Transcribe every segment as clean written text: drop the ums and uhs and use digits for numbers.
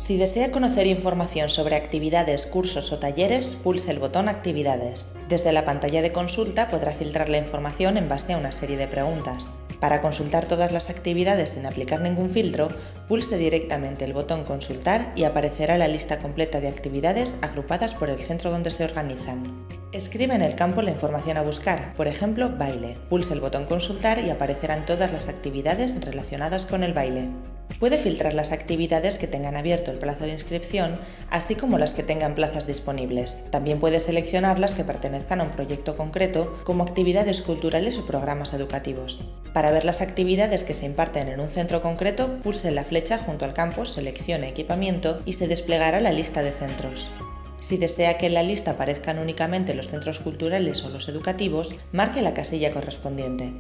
Si desea conocer información sobre actividades, cursos o talleres, pulse el botón Actividades. Desde la pantalla de consulta podrá filtrar la información en base a una serie de preguntas. Para consultar todas las actividades sin aplicar ningún filtro, pulse directamente el botón Consultar y aparecerá la lista completa de actividades agrupadas por el centro donde se organizan. Escribe en el campo la información a buscar, por ejemplo, baile. Pulse el botón Consultar y aparecerán todas las actividades relacionadas con el baile. Puede filtrar las actividades que tengan abierto el plazo de inscripción, así como las que tengan plazas disponibles. También puede seleccionar las que pertenezcan a un proyecto concreto, como actividades culturales o programas educativos. Para ver las actividades que se imparten en un centro concreto, pulse la flecha junto al campo, seleccione Equipamiento y se desplegará la lista de centros. Si desea que en la lista aparezcan únicamente los centros culturales o los educativos, marque la casilla correspondiente.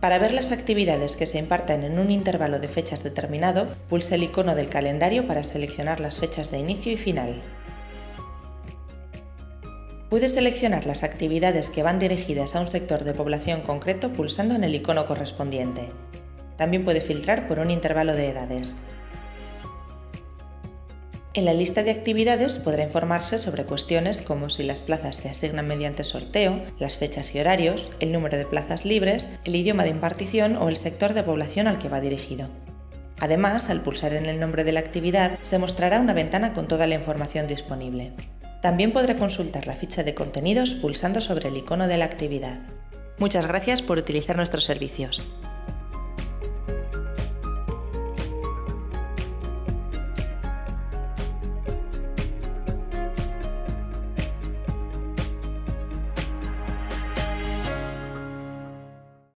Para ver las actividades que se imparten en un intervalo de fechas determinado, pulse el icono del calendario para seleccionar las fechas de inicio y final. Puede seleccionar las actividades que van dirigidas a un sector de población concreto pulsando en el icono correspondiente. También puede filtrar por un intervalo de edades. En la lista de actividades podrá informarse sobre cuestiones como si las plazas se asignan mediante sorteo, las fechas y horarios, el número de plazas libres, el idioma de impartición o el sector de población al que va dirigido. Además, al pulsar en el nombre de la actividad, se mostrará una ventana con toda la información disponible. También podrá consultar la ficha de contenidos pulsando sobre el icono de la actividad. Muchas gracias por utilizar nuestros servicios.